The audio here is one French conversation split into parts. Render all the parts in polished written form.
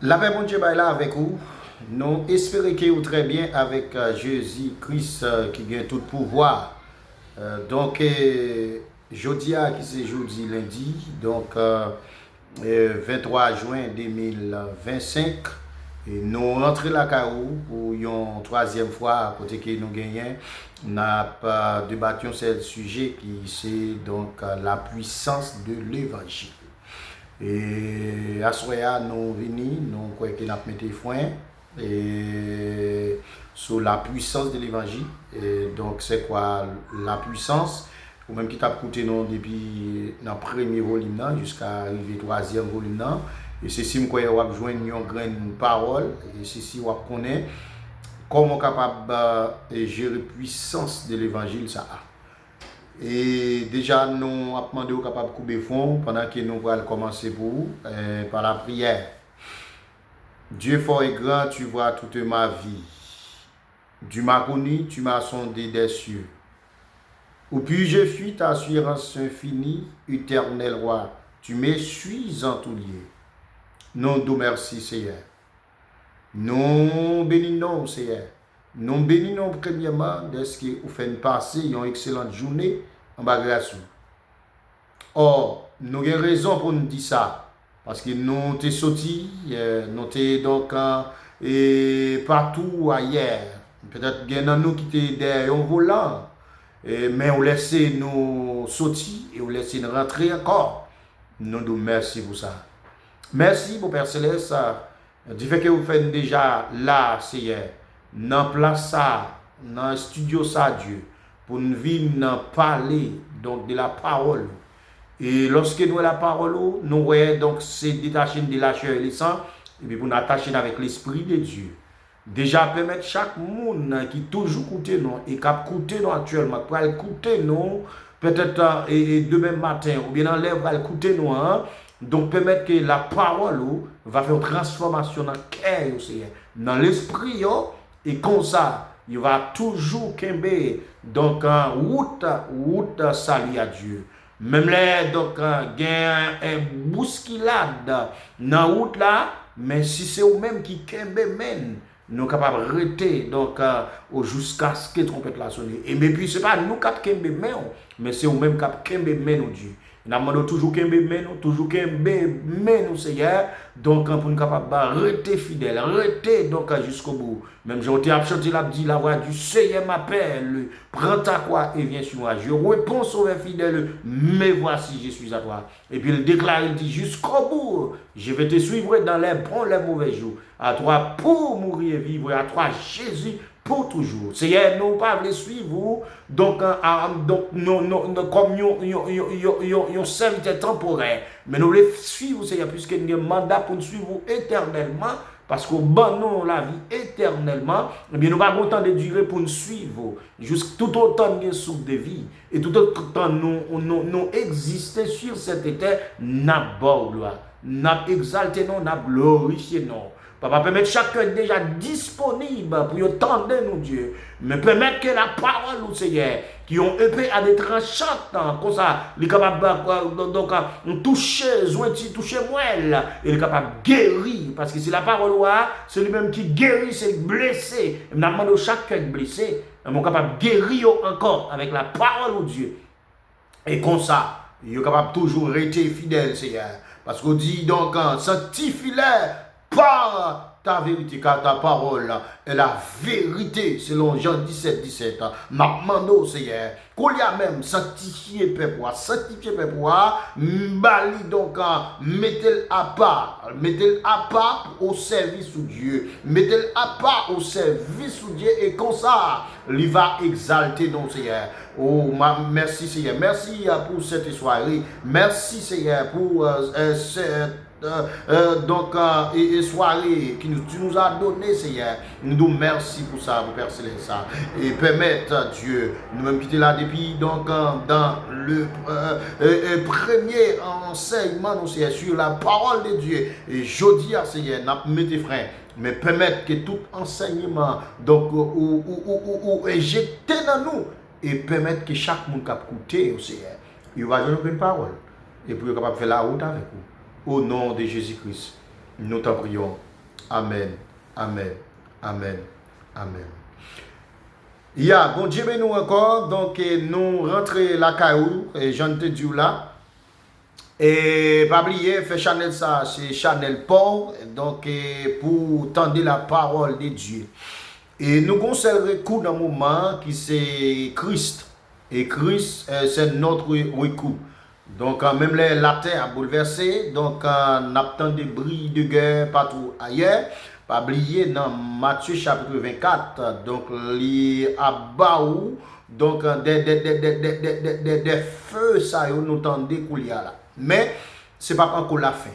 La paix, bon Dieu, est là avec vous. Nous espérons que vous très bien avec Jésus-Christ qui gagne tout pouvoir. Jeudi, qui c'est jeudi lundi, 23 juin 2025. Et nous rentrons la carou pour une troisième fois à côté que nous gagnons. Nous avons débattu sur ce sujet qui c'est la puissance de l'évangile. Et à ce moment nous venons, nous croyons que nous avons mis foin et sur la puissance de l'évangile. Et donc, c'est quoi la puissance? Ou même qui t'a coûté nous depuis le premier volume jusqu'à arriver au troisième volume. Et c'est si nous avons joindre une grande parole. Et c'est si on connaît comment capable de gérer la puissance de l'évangile. Ça a. Et déjà, nous avons demandé aux capables de couper fond pendant que nous allons commencer par la prière. Dieu fort et grand, tu vois toute ma vie. Tu m'as connu, tu m'as sondé des cieux. Où puis-je fuis ta assurance infinie, éternel roi. Tu m'essuies en tout lieu. Non, nous merci, Seigneur. Nous bénissons, Seigneur. Nous bénissons premièrement de ce que vous faites passer une excellente journée en bagage. Or, nous avons raison pour nous dire ça. Parce que nous sommes sortis, nous sommes partout ailleurs. Peut-être qu'il y a nous qui sommes derrière un volant. Mais on laisse nous sortir et on laisse nous rentrer encore. Nous nous merci pour ça. Merci pour Père Céleste. Du fait que vous faites déjà là, Seigneur. Dans place ça, dans le studio ça, Dieu, pour nous venir parler donc de la parole. Et lorsque nous avons la parole, nous voyons donc c'est détaché de la chair et le sang, et puis pour nous attacher avec l'Esprit de Dieu. Déjà, permettre chaque monde qui toujours écoute nous, et qui a écouté nous actuellement, pour écouter nous, peut-être demain matin, ou bien dans l'air, pour écouter nous, donc permettre que la parole va faire une transformation dans le cœur, dans l'esprit, et comme ça, il va toujours kembe donc route salut à Dieu. Même là, donc, il y a une bousculade dans la route là, mais si c'est eux-mêmes qui kembe mène, nous sommes capables de rester donc jusqu'à ce que la trompette la sonne. Et mais puis, ce n'est pas nous qui kembe mène, mais c'est eux-mêmes qui kembe mène Dieu. Nous avons toujours qu'un bébé, toujours qu'un bébé, Seigneur. Donc, pour nous capables de rester fidèles, rester donc jusqu'au bout. Même j'ai chanté la voix du Seigneur m'appelle. Prends ta croix et viens sur moi. Je réponds sauveur fidèle, mais voici, je suis à toi. Et puis il déclare, il dit jusqu'au bout, je vais te suivre dans les bons, les mauvais jours. À toi pour mourir et vivre, à toi Jésus pour toujours. Seigneur, nous ne pouvons pas suivre, donc, comme un serviteur temporaire. Mais nous voulons suivre, Seigneur, puisque nous avons un mandat pour nous suivre éternellement, parce que nous la vie éternellement, eh bien, nous n'avons pas autant de durée pour nous suivre, jusqu'à tout autant de souffle de vie, et tout autant nous exister sur cette terre, nous avons gloire, nous avons exalté, nous avons glorifié, nous. Papa, permettre chacun déjà disponible pour tendre nous, Dieu. Mais permettre que la parole, au Seigneur, qui ont épée à des tranchantes, comme ça, il est capable de toucher, toucher moelle, il est capable de guérir. Parce que c'est la parole, c'est lui-même qui guérit, c'est blessé. Il demande chacun blessé, mais est capable de guérir encore avec la parole, au Dieu. Et comme ça, il est capable de toujours rester fidèle, Seigneur. Parce qu'on dit donc, sanctifie-le par ta vérité, car ta parole est la vérité, selon Jean 17. M'amando, Seigneur, qu'on y a même sanctifié peuple, mbali donc, mettez-le à part au service de Dieu, mettez-le à part au service de Dieu, et comme ça, il va exalter nos Seigneur. Oh, merci Seigneur, merci pour cette soirée, merci Seigneur pour et soirée que tu nous as donné, Seigneur. Nous merci pour ça, pour Père Céleste. Et permettre, Dieu, nous-mêmes qui sommes là depuis, donc, dans le premier enseignement, nous, Seigneur, sur la parole de Dieu. Et je dis à Seigneur, mes tes frères, mais permettre que tout enseignement, donc, ou éjecté dans nous, et permettre que chaque monde qui a écouté, Seigneur, il va donner une parole. Et pour être capable de faire la route avec vous. Au nom de Jésus-Christ, nous t'en prions. Amen. Amen. Amen. Amen. Ya, bon Dieu, nous encore. Donc, nous rentrons la caillou, et j'en te dis là. Et pas oublier, fait Chanel ça, c'est Chanel Paul. Donc, pour tendre la parole de Dieu. Et nous conservons coup dans moment qui c'est Christ. Et Christ, c'est notre recours. Donc, même la terre a bouleversé. Donc, on attend des bris de guerre partout ailleurs. Pas oublier dans Matthieu chapitre 24. Donc, les abaou. Donc, des feux, ça, nous tendez couler là. Mais, ce n'est pas encore la fin.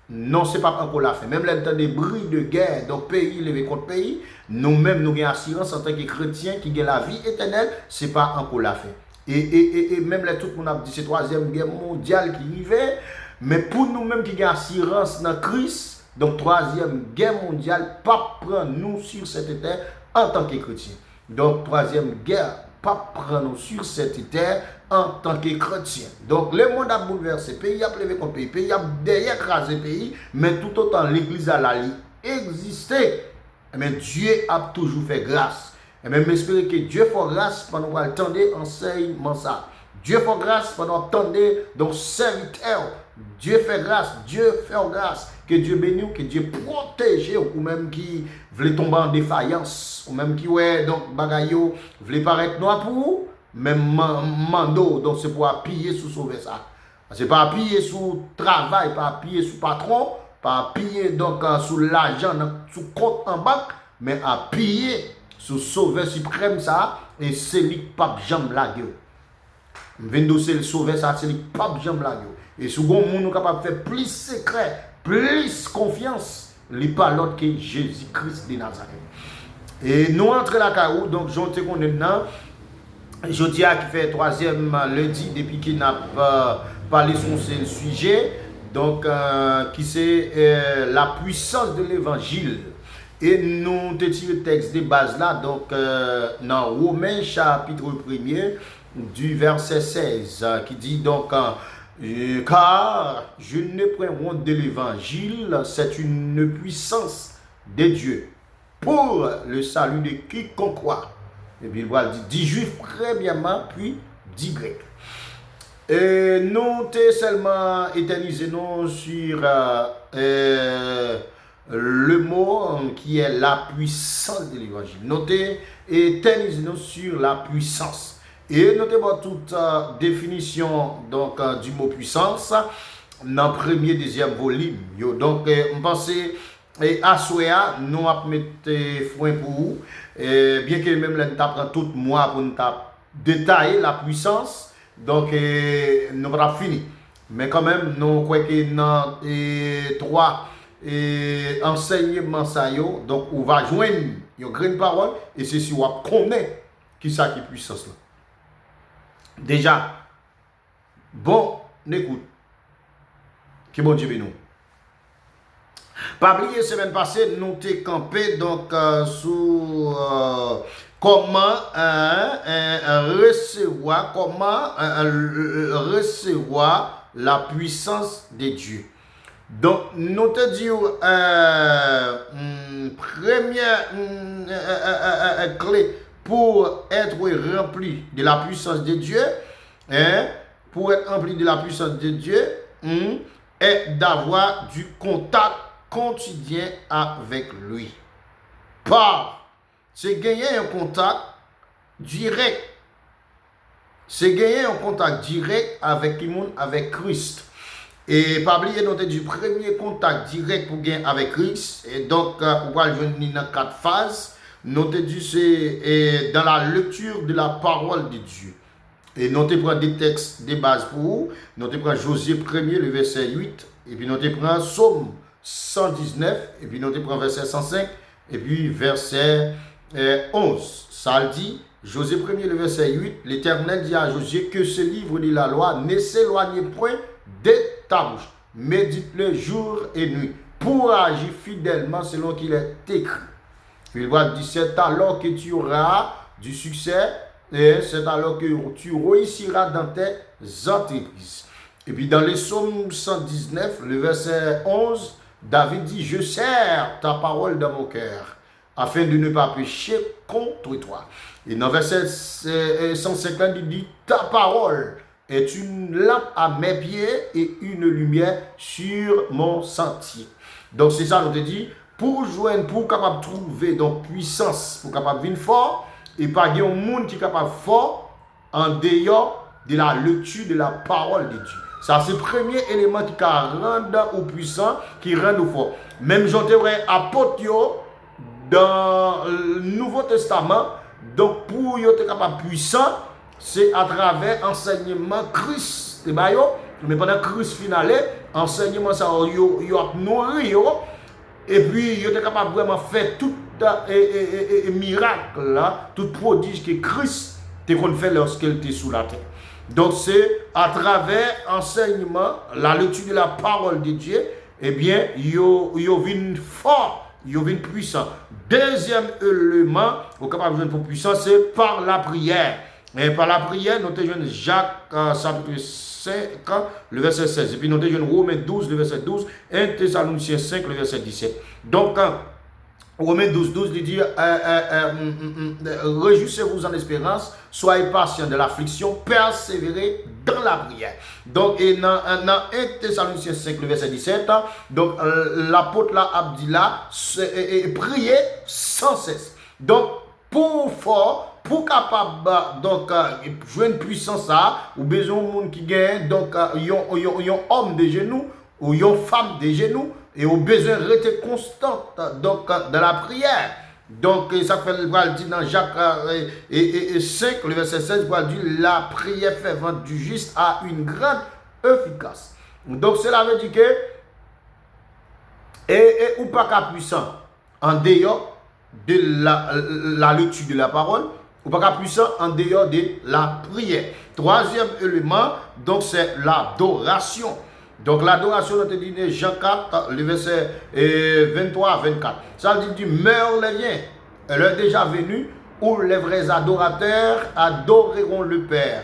Non, ce n'est pas encore la fin. Même le des bruits de guerre, donc pays levé contre pays, nous-mêmes, nous avons assurance en tant que chrétiens qui ont la vie éternelle, ce n'est pas encore la fin. Et même les tout le monde a dit c'est la troisième guerre mondiale qui arrivait, mais pour nous-mêmes qui avons assurance dans Christ, donc troisième guerre mondiale, pas prendre nous sur cette terre en tant que chrétiens. Donc troisième guerre, pas prendre nous sur cette terre en tant que chrétien. Donc le monde a bouleversé, le pays a levé contre le pays, a derrière écrasé le pays, mais tout autant l'église a existé. Mais Dieu a toujours fait grâce. Et même espérer que Dieu fait grâce pendant qu'on attendre enseignement ça. Dieu fait grâce pendant qu'on attendre donc serviteur. Dieu fait grâce, Dieu fait grâce. Que Dieu bénisse, que Dieu protège, ou même qui veut tomber en défaillance, ou même qui ouais donc bagayo veut paraître noir pour vous. Même mando, donc c'est pour appuyer sur sauver ça. C'est pas appuyer sur travail, pas appuyer sur patron, pas appuyer donc sur l'argent, sur compte en banque, mais appuyer sur sauver suprême ça, et c'est lui pape jambe la gueule. Vendo c'est le sauver ça, c'est lui pape jambe la gueule. Et second monde nous capable de faire plus secret, plus confiance, li pas l'autre que Jésus-Christ de Nazareth. Et nous entrons la caillou, donc j'en te connais maintenant. Jeudi qui fait troisième lundi depuis qu'il n'a pas parlé sur ce sujet, donc qui c'est la puissance de l'évangile. Et nous te tirons le texte de base là, donc dans Romains chapitre 1er du verset 16 qui dit donc car je ne prends honte de l'évangile, c'est une puissance de Dieu pour le salut de quiconque croit. Et puis il va dire 10 juifs premièrement, puis 10 grecs. Et nous t'es seulement éternisé sur le mot qui est la puissance de l'évangile. Nous t'es éternisé sur la puissance. Et nous t'es toute définition donc, du mot puissance dans le premier, deuxième volume. Donc, on pensait. Et à Soya, nous avons mis frein pour vous. Bien que même nous avons tout mois pour nous détailler la puissance. Donc, nous avons fini. Mais quand même, nous croyons que dans trois enseignements, donc on va joindre une grande parole. Et c'est si on connaît qui ça qui est puissance là. Déjà, bon, écoute. Que bon Dieu bénisse. Pas oublier semaine passée, nous t'ai campé donc sur comment recevoir la puissance de Dieu. Donc nous te dit première clé pour être rempli de la puissance de Dieu, pour être rempli de la puissance de Dieu, est d'avoir du contact quotidien avec lui. C'est gagner un contact direct. C'est gagner un contact direct avec le monde, avec Christ. Et pas oublier noter du premier contact direct pour gagner avec Christ. Et donc, on va joindre dans 4 phases. Notez du c'est dans la lecture de la parole de Dieu. Et notez prendre des textes de base pour vous. Notez prendre Josué 1er, le verset 8. Et puis notez prendre Psaume 119. Et puis notez prendre verset 105. Et puis verset 11. Ça le dit, Josué 1er, le verset 8. L'Éternel dit à Josué que ce livre de la loi ne s'éloigne point de ta bouche. Médite-le jour et nuit pour agir fidèlement selon qu'il est écrit. Il va dire, c'est alors que tu auras du succès et c'est alors que tu réussiras dans tes entreprises. Et puis dans les psaumes 119, le verset 11, David dit, je serre ta parole dans mon cœur, afin de ne pas pécher contre toi. Et dans verset 150, il dit, ta parole est une lampe à mes pieds et une lumière sur mon sentier. Donc c'est ça, on te dit, pour joindre, pour capable trouver donc puissance, pour capable venir fort, et pas un monde qui est capable fort en dehors de la lecture de la parole de Dieu. Ça, c'est le premier élément qui rend au puissant, qui rend au fort. Même Jean Théoret apôtre dans le Nouveau Testament, donc pour être capable puissant, c'est à travers l'enseignement Christ. Mais pendant Christ finale, enseignement ça a nourri. Et puis, il est capable vraiment faire tout miracle, là, tout prodige que Christ a fait lorsqu'il était sous la terre. Donc, c'est à travers l'enseignement, la lecture de la parole de Dieu, eh bien, il vient fort, il vient puissant. Deuxième élément, au capable de pour puissant, c'est par la prière. Et par la prière, nous avons Jacques, chapitre 5, le verset 16. Et puis nous avons Romains 12, le verset 12, 1 Thessaloniciens 5, le verset 17. Donc, Romains 12, 12, il dit, réjouissez-vous en espérance, soyez patients de l'affliction, persévérez dans la prière. Donc, et dans 1 Thessaloniciens 5, le verset 17, donc l'apôtre là, Abdillah, priez sans cesse. Donc, pour fort, pour capable donc jouer une puissance ça, ou besoin de monde qui gagne donc yon homme de genoux ou yon femme de genoux et au besoin de rester constant donc dans la prière. Donc ça fait le dit dans Jacques 5 le verset 16 dit la prière fervente du juste a une grande efficace. Donc cela veut dire que ou pas qu'à puissant en dehors de la lecture de la parole, ou pas puissant en dehors de la prière. Troisième élément, donc c'est l'adoration. Donc l'adoration, on te dit Jean 4, le verset 23 à 24. Ça dit, meurt les liens. Elle est déjà venue où les vrais adorateurs adoreront le Père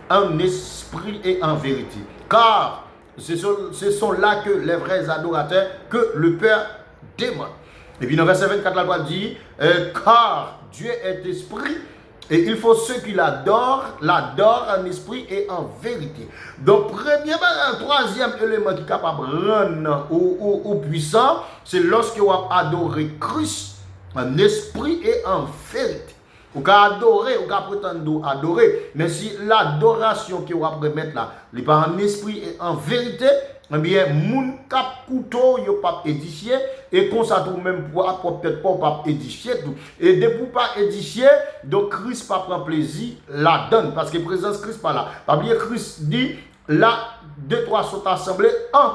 en esprit et en vérité. Car ce sont là que les vrais adorateurs que le Père demande. Et puis dans verset 24, la Bible dit, car Dieu est esprit, et il faut ceux qui l'adorent en esprit et en vérité. Donc, troisième élément qui est capable de rendre au puissant, c'est lorsque vous adorez Christ en esprit et en vérité. Vous pouvez adorer, vous pouvez prétendre adorer, mais si l'adoration que vous pouvez mettre là, n'est pas en esprit et en vérité, eh bien, moun kap couteau yo pas édifié et comme ça tout même peut-être pas édifié tout et de pour pas édifié donc Christ pas prend plaisir la donne parce que présence Christ pas là. Pas bien Christ dit là deux trois sont assemblés en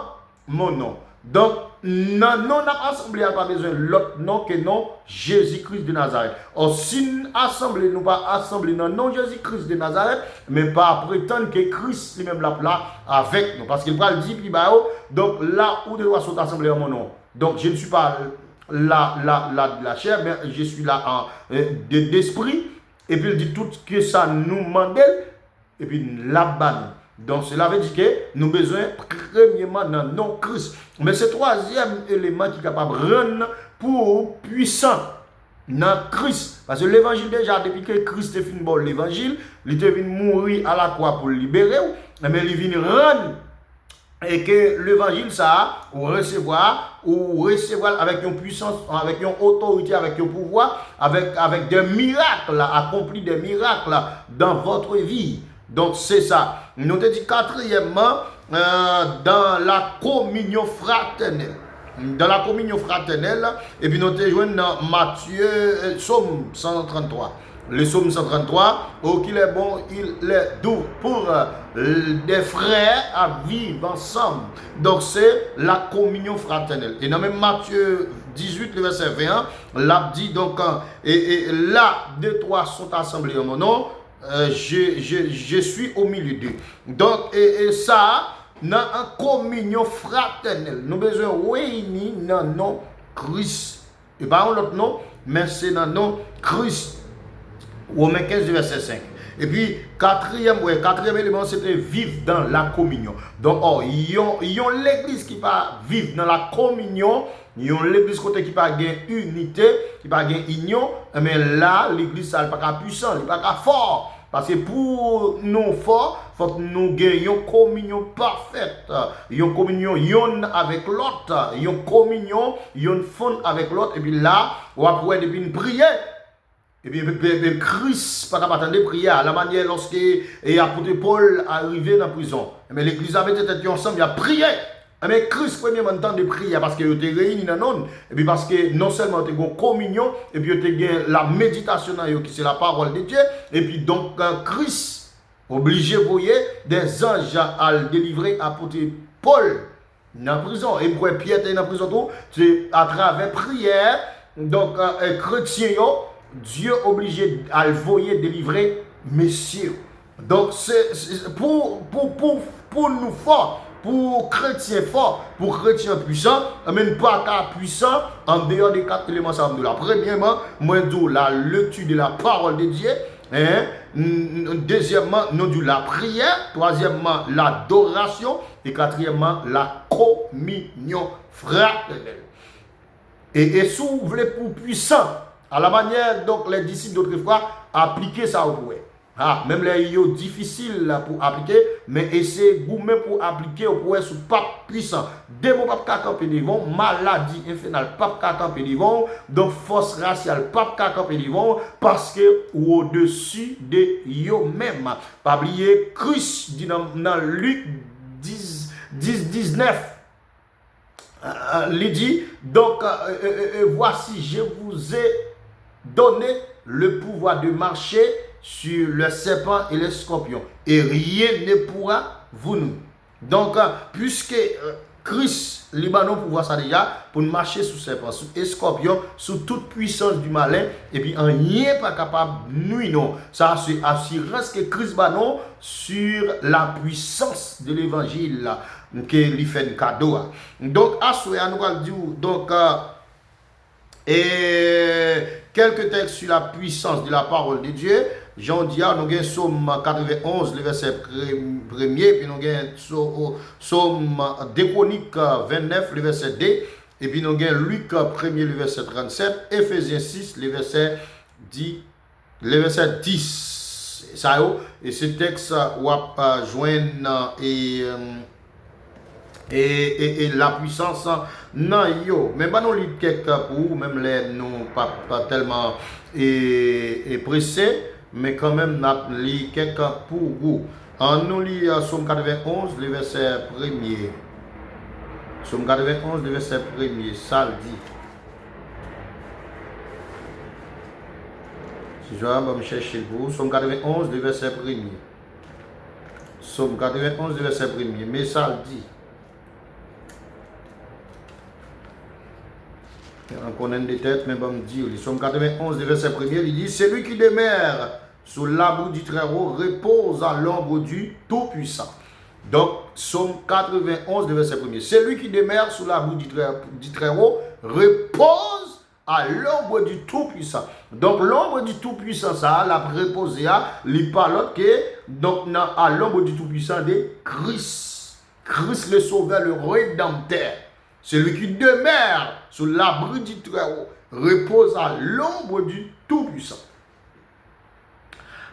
mon nom. Donc non n'a assemblé a pas besoin l'autre nom que non Jésus-Christ de Nazareth. Or si assemblée nous pas assemblée non non Jésus-Christ de Nazareth mais pas prétendre que Christ lui-même là avec nous parce qu'il va le dire puis bah donc là où doit sont assemblés en mon nom. Donc je ne suis pas la chair mais je suis là en d'esprit et puis il dit tout que ça nous mandel et puis là-bas. Donc cela veut dire que nous avons besoin premièrement dans non Christ. Mais ce troisième élément qui est capable de rendre pour puissant dans Christ. Parce que l'évangile déjà, depuis que Christ est fini bon l'évangile, il est venu mourir à la croix pour le libérer. Mais il vient rendre et que l'évangile ça, ou recevoir avec une puissance, avec une autorité, avec un pouvoir, avec des miracles, accomplir des miracles dans votre vie. Donc c'est ça. Nous te dit quatrièmement dans la communion fraternelle. Dans la communion fraternelle, et puis nous te joignons dans Matthieu, Psaume 133. Le Psaume 133, oh qu'il est bon, il est doux pour des frères à vivre ensemble. Donc c'est la communion fraternelle. Et dans même Matthieu 18, le verset 21, là dit donc, et là, deux, trois sont assemblés en mon nom. Je suis au milieu d'eux. Donc, et ça, dans une communion fraternelle, nous avons besoin de réunir dans le nom Christ. Et pas dans l'autre nom, mais c'est dans le nom Christ. Romains 15, verset 5. Et puis, quatrième élément, c'était vivre dans la communion. Donc, ils ont l'église qui va vivre dans la communion. Ils ont l'église côté qui pas gain unité, qui pas gain union. Mais là, l'église, ça n'est pas puissant, elle n'est pas fort. Parce que pour nous forts, il faut que nous ayons une communion parfaite. Une communion yon avec l'autre. Une communion, une fond avec l'autre. Et puis là, on va pouvoir depuis une prière. Et puis, Christ, pas capable de prier à la manière lorsque l'apôtre Paul est arrivé dans la prison. Mais l'église avait été ensemble, il a prié. Mais Christ, premièrement, temps de prier parce qu'il était réuni dans nous. Et puis parce que non seulement il y a une communion, et puis il y a la méditation, qui c'est la parole de Dieu. Et puis donc, Christ, obligé, vous voyez, des anges à le délivrer à l'apôtre Paul dans la prison. Et pour Pierre dans la prison, c'est à travers prière. Donc, chrétien, Dieu obligé à le voyer délivrer messieurs. Donc, c'est pour nous forts, pour chrétiens forts, pour chrétiens puissants, même pas qu'à puissant, en dehors des 4 éléments, ça me dit là. Premièrement, moi, je la lecture de la parole de Dieu. Deuxièmement, nous dit la prière. Troisièmement, l'adoration. Et quatrièmement, la communion fraternelle. Et si vous voulez pour puissant, à la manière donc les disciples d'autrefois appliquer ça au pouvoir. Même les yo difficile pour appliquer, mais essayez vous-même pour appliquer au pouvoir sous pas puissant. Démon pas camper devant, maladie infernale pas camper devant, donc force raciale pas camper devant parce que au-dessus de yo même. Pas oublier Christ dit dans Luc 19 il dit donc voici je vous ai donné le pouvoir de marcher sur le serpent et les scorpions et rien ne pourra vous nuire. Donc puisque Christ Libanon pouvoir ça déjà pour marcher sous serpent, sous scorpion, sous toute puissance du malin et puis rien pas capable nuire non. Ça c'est assurance que Christ Libanon sur la puissance de l'évangile que lui fait un cadeau. Donc à ce nous allons dire donc et quelques textes sur la puissance de la parole de Dieu. Jean dia, nous avons Somme 91, le verset 1er, puis nous avons Somme Déchronique 29, le verset 2, et puis nous avons Luc 1er, le verset 37, Ephésiens 6, le verset 10. Le verset 10. Ça et ce texte va joindre et la puissance non yo mais pas nous lit quelques pour même les non pas tellement et pressé mais quand même n'a lit quelques pour vous en nous lit Somme 91 le verset 1er. Somme 91 le verset 1er ça le dit si je vais me chercher pour Somme 91 le verset 1er. Somme 91 le verset 1er mais ça le dit. On connaît des têtes, mais bon, dire, Somme 91, verset 1er, il dit, celui qui demeure sous l'abri du Très-Haut repose à l'ombre du Tout-Puissant. Donc, Somme 91, verset 1er, celui qui demeure sous l'abri du Très-Haut repose à l'ombre du Tout-Puissant. Donc, l'ombre du Tout-Puissant, ça, la reposé à, il parle que, donc, à l'ombre du Tout-Puissant de Christ. Christ le Sauveur, le Rédempteur. Celui qui demeure sous l'abri du Très-Haut repose à l'ombre du Tout-Puissant.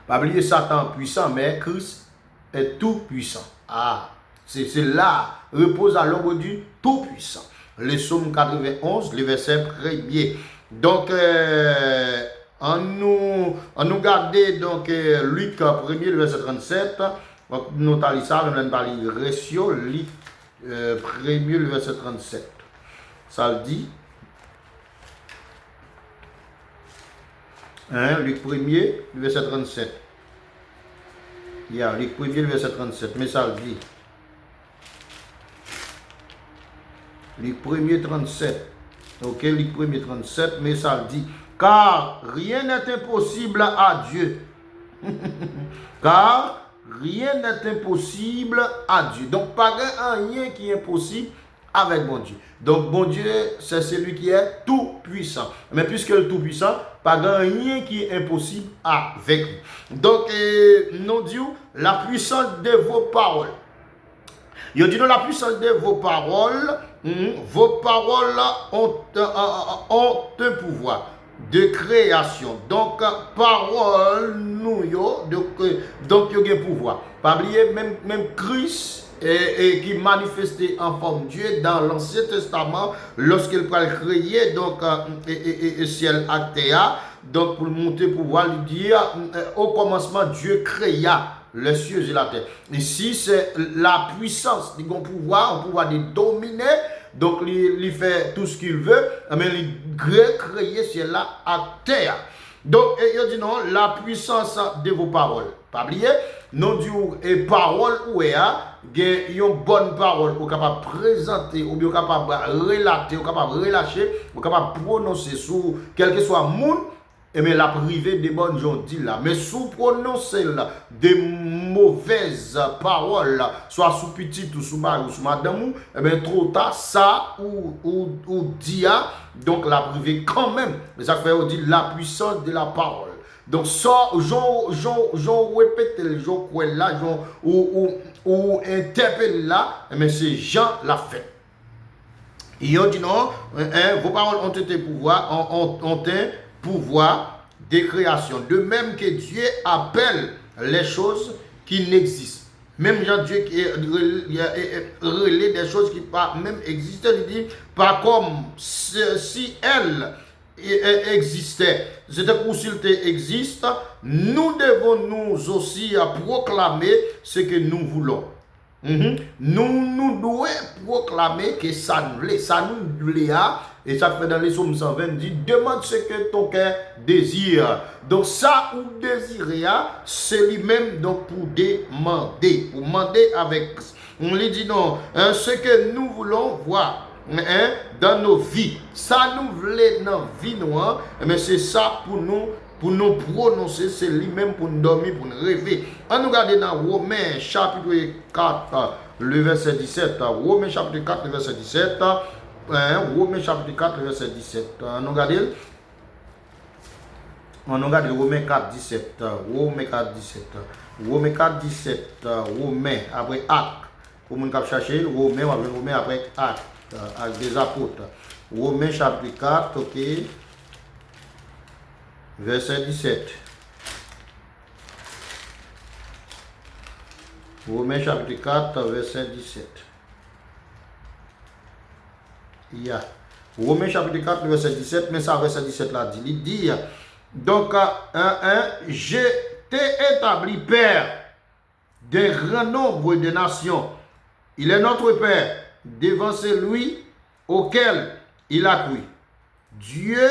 Pas oublier Satan puissant, mais Christ est tout-puissant. C'est là, repose à l'ombre du Tout-Puissant. Le Psaume 91, le verset 1er. Donc, en nous garder donc Luc 1er, le verset 37. Nous allons ça, nous allons parler ratio, Luc 1er, le verset 37. Ça le dit. Luc 1er, le verset 37. Il y a Luc 1er, le verset 37. Mais ça le dit. Luc 1er, 37. Ok, Luc 1er, 37. Mais ça le dit. Car rien n'est impossible à Dieu. Car rien n'est impossible à Dieu. Donc, pas rien qui est impossible avec bon Dieu. Donc, bon Dieu, c'est celui qui est tout puissant. Mais puisque le tout puissant, pas rien qui est impossible avec lui. Donc, nous disons la puissance de vos paroles. Il dit la puissance de vos paroles ont un pouvoir de création. Donc, parole, nous, donc, il y a un pouvoir. Pas oublier, même Christ, qui manifestait en forme Dieu dans l'Ancien Testament, lorsqu'il va créer, donc, ciel à terre, donc, pour monter pouvoir lui dire, au commencement, Dieu créa les cieux et la terre. Ici, c'est la puissance, un pouvoir de dominer. Donc, il fait tout ce qu'il veut, mais il créer ciel à terre. Donc, il dit non, la puissance de vos paroles. Pas oublier, non du et parole ou est une bonne parole, ou capable de présenter, ou bien capable de relater, ou capable de relâcher, ou capable de prononcer sur quel que soit le monde. Et bien la privée des bonnes gens dit là. Mais sous prononcer des mauvaises paroles, soit sous petit ou sous mari ou sous madame, et bien trop tard, ça ou dia, donc la privée quand même. Mais ça fait on dit la puissance de la parole. Donc ça, j'en répète, j'en quoi là, ou interpelle là, mais c'est Jean l'a fait. Et on dit non, vos paroles ont été pouvoir de création. De même que Dieu appelle les choses qui n'existent. Même Jean-Dieu qui relève des choses qui pas même existent, il dit pas comme si elles existaient. C'est pour s'il existe, nous devons nous aussi proclamer ce que nous voulons. Nous devons proclamer que ça nous voulait. Et ça fait dans les psaumes 120, dit demande ce que ton cœur désire. Donc ça ou désirer, c'est lui-même donc pour demander avec. On lui dit non, ce que nous voulons voir dans nos vies, ça nous voulons dans nos vies noires, mais c'est ça pour nous prononcer, c'est lui-même pour nous dormir, pour nous rêver. On nous regarde dans Romains chapitre 4, le verset 17. Romains chapitre 4, le verset 17. Romains chapitre 4, le verset 17. On regarde Romains 4, 17. Romains 4, 17. Romains 4, 17. Romains après acte. Pour mon cap chercher, Romains après acte. Acte des apôtres. Romains chapitre 4, ok. Verset 17. Romains chapitre 4, verset 17. Yeah. Romains chapitre 4, verset 17, mais ça, verset 17 là, il dit, donc, je t'ai établi Père d'un grand nombre de nations. Il est notre Père devant celui auquel il a cru. Dieu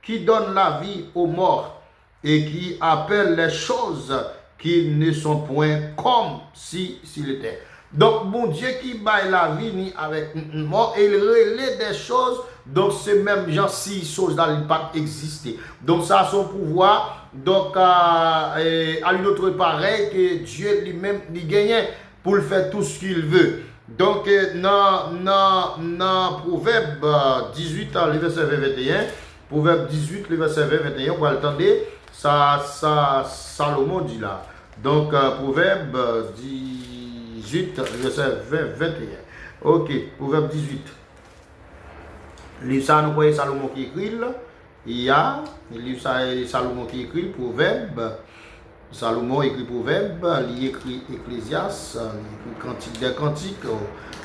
qui donne la vie aux morts et qui appelle les choses qui ne sont point comme s'il était. Donc, mon Dieu qui baille la vie ni avec mort, et il relaie des choses, donc c'est même genre si choses dans le pas exister. Donc, ça a son pouvoir, donc à une autre pareil que Dieu lui-même il gagne pour le faire tout ce qu'il veut. Donc, dans Proverbe 18, le verset 21, Proverbe 18, le verset 21, on va l'entendre, ça Salomon dit là. Donc, Proverbe 18, verset 21. Ok, Proverbe 18. Ça, nous voyons Salomon qui écrit là. Il y a le livre Salomon qui écrit Proverbe. Salomon écrit Proverbe, il écrit Ecclésiaste, il écrit Cantique des Cantiques.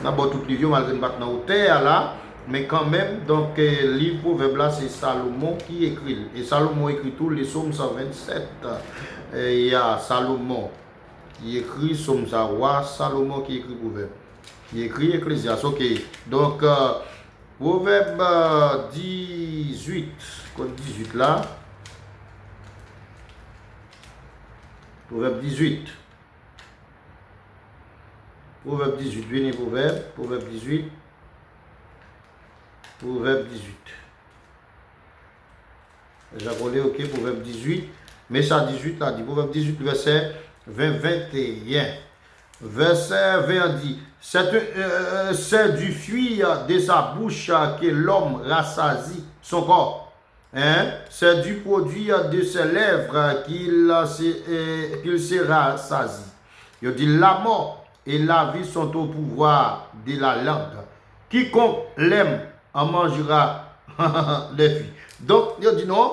On a tous les vieux malgré maintenant au terre là. Mais quand même, donc, le livre Proverbe là, c'est Salomon qui écrit. Et Salomon écrit tous les psaumes 127. Et il y a Salomon qui écrit psaume roi, Salomon qui écrit Proverbe. Qui écrit Ecclésiaste. Ok. Donc, Proverbe 18, code 18 là. Proverbe 18. Proverbe 18. Venez Proverbe. Proverbe 18. Proverbe 18. J'ai collé, ok, Proverbe 18. Mais ça 18 là, dit Proverbe 18, verset 20, 21. Verset 20 dit, c'est du fuir de sa bouche que l'homme rassasie son corps. Hein? C'est du produit de ses lèvres qu'il se rassasie. Il dit, la mort et la vie sont au pouvoir de la langue. Quiconque l'aime en mangera les filles. Donc, il dit non.